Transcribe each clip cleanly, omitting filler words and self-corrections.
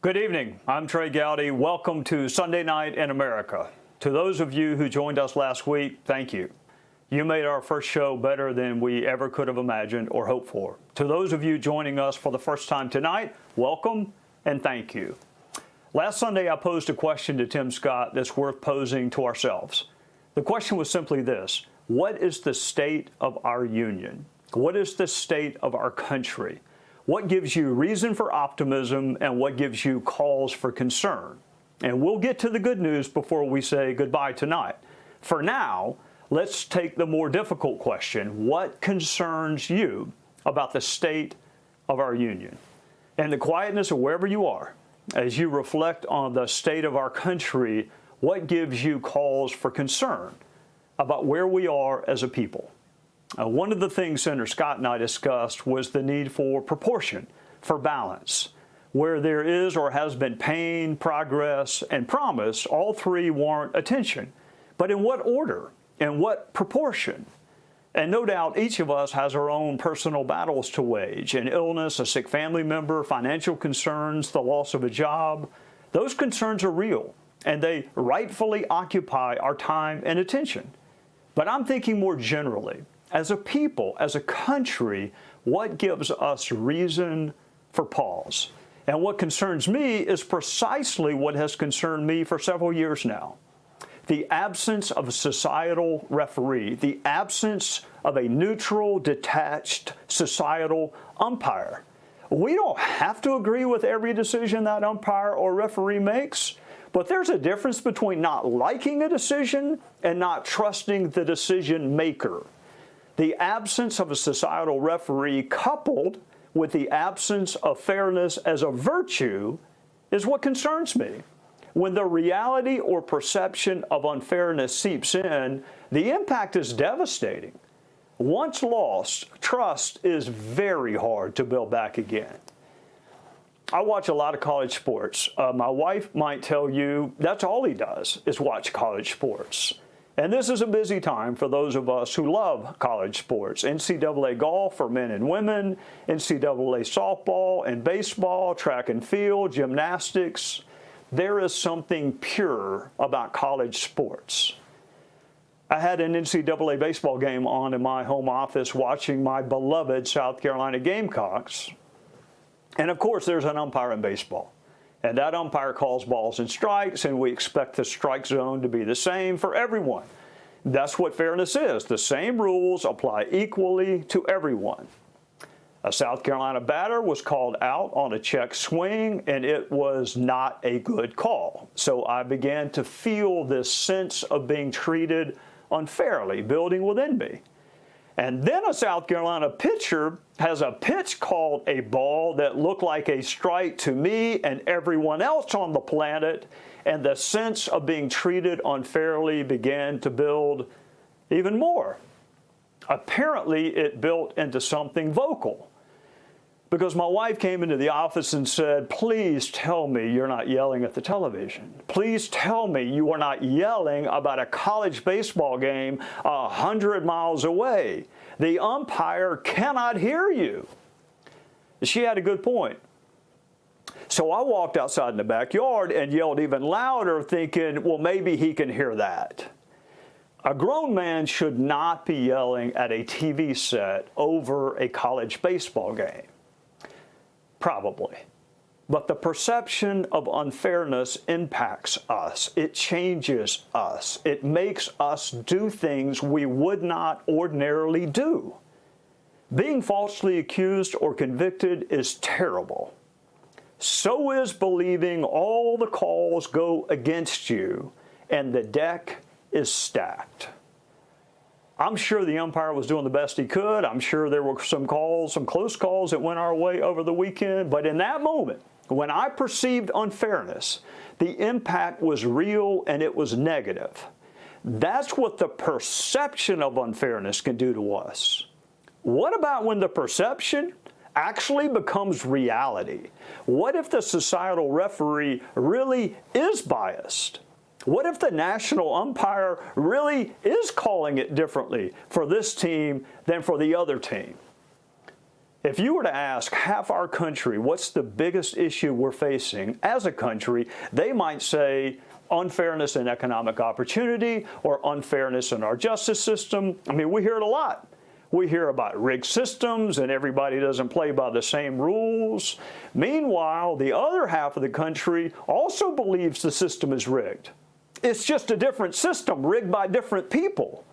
Good evening. I'm Trey Gowdy. Welcome to Sunday Night in America. To those of you who joined us last week, thank you. You made our first show better than we ever could have imagined or hoped for. To those of you joining us for the first time tonight, welcome and thank you. Last Sunday, I posed a question to Tim Scott that's worth posing to ourselves. The question was simply this: what is the state of our union? What is the state of our country? What gives you reason for optimism and what gives you cause for concern? And we'll get to the good news before we say goodbye tonight. For now, let's take the more difficult question. What concerns you about the state of our union? In the quietness of wherever you are, as you reflect on the state of our country, what gives you cause for concern about where we are as a people? One of the things Senator Scott and I discussed was the need for proportion, for balance. Where there is or has been pain, progress, and promise, all three warrant attention. But in what order? In what proportion? And no doubt each of us has our own personal battles to wage. An illness, a sick family member, financial concerns, the loss of a job. Those concerns are real, and they rightfully occupy our time and attention. But I'm thinking more generally. As a people, as a country, what gives us reason for pause? And what concerns me is precisely what has concerned me for several years now. The absence of a societal referee, the absence of a neutral, detached societal umpire. We don't have to agree with every decision that umpire or referee makes, but there's a difference between not liking a decision and not trusting the decision maker. The absence of a societal referee coupled with the absence of fairness as a virtue is what concerns me. When the reality or perception of unfairness seeps in, the impact is devastating. Once lost, trust is very hard to build back again. I watch a lot of college sports. My wife might tell you that's all he does is watch college sports. And this is a busy time for those of us who love college sports. NCAA golf for men and women, NCAA softball and baseball, track and field, gymnastics. There is something pure about college sports. I had an NCAA baseball game on in my home office watching my beloved South Carolina Gamecocks. And of course, there's an umpire in baseball. And that umpire calls balls and strikes, and we expect the strike zone to be the same for everyone. That's what fairness is. The same rules apply equally to everyone. A South Carolina batter was called out on a check swing, and it was not a good call. So I began to feel this sense of being treated unfairly building within me. And then a South Carolina pitcher has a pitch called a ball that looked like a strike to me and everyone else on the planet, and the sense of being treated unfairly began to build even more. Apparently, it built into something vocal. Because my wife came into the office and said, "Please tell me you're not yelling at the television. Please tell me you are not yelling about a college baseball game 100 miles away. The umpire cannot hear you." She had a good point. So I walked outside in the backyard and yelled even louder, thinking, well, maybe he can hear that. A grown man should not be yelling at a TV set over a college baseball game. Probably. But the perception of unfairness impacts us. It changes us. It makes us do things we would not ordinarily do. Being falsely accused or convicted is terrible. So is believing all the calls go against you and the deck is stacked. I'm sure the umpire was doing the best he could. I'm sure there were some calls, some close calls that went our way over the weekend. But in that moment, when I perceived unfairness, the impact was real and it was negative. That's what the perception of unfairness can do to us. What about when the perception actually becomes reality? What if the societal referee really is biased? What if the national umpire really is calling it differently for this team than for the other team? If you were to ask half our country what's the biggest issue we're facing as a country, they might say unfairness in economic opportunity or unfairness in our justice system. I mean, we hear it a lot. We hear about rigged systems and everybody doesn't play by the same rules. Meanwhile, the other half of the country also believes the system is rigged. It's just a different system rigged by different people.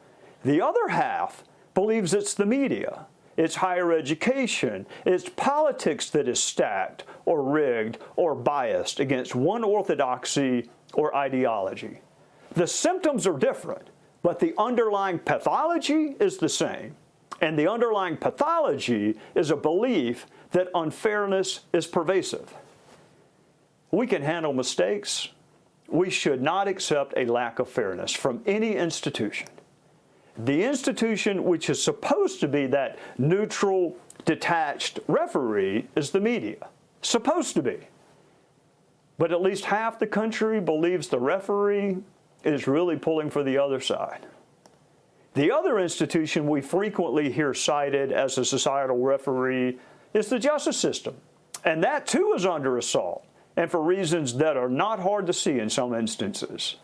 The other half believes it's the media, it's higher education, it's politics that is stacked or rigged or biased against one orthodoxy or ideology. The symptoms are different, but the underlying pathology is the same. And the underlying pathology is a belief that unfairness is pervasive. We can handle mistakes. We should not accept a lack of fairness from any institution. The institution which is supposed to be that neutral, detached referee is the media. Supposed to be. But at least half the country believes the referee is really pulling for the other side. The other institution we frequently hear cited as a societal referee is the justice system. And that too is under assault, and for reasons that are not hard to see in some instances.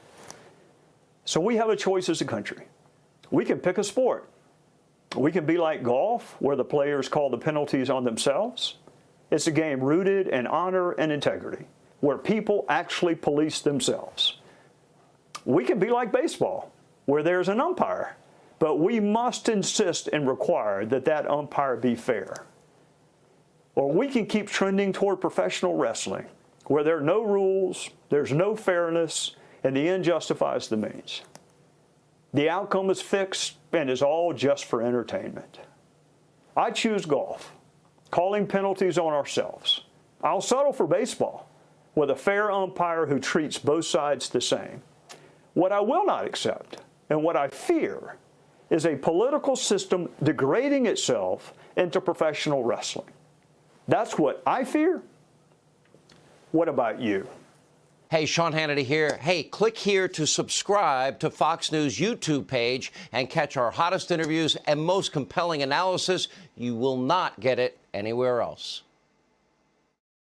So we have a choice as a country. We can pick a sport. We can be like golf, where the players call the penalties on themselves. It's a game rooted in honor and integrity, where people actually police themselves. We can be like baseball, where there's an umpire, but we must insist and require that that umpire be fair. Or we can keep trending toward professional wrestling, where there are no rules, there's no fairness, and the end justifies the means. The outcome is fixed and is all just for entertainment. I choose golf, calling penalties on ourselves. I'll settle for baseball, with a fair umpire who treats both sides the same. What I will not accept, and what I fear, is a political system degrading itself into professional wrestling. That's what I fear. What about you? Hey, Sean Hannity here. Hey, click here to subscribe to Fox News YouTube page and catch our hottest interviews and most compelling analysis. You will not get it anywhere else.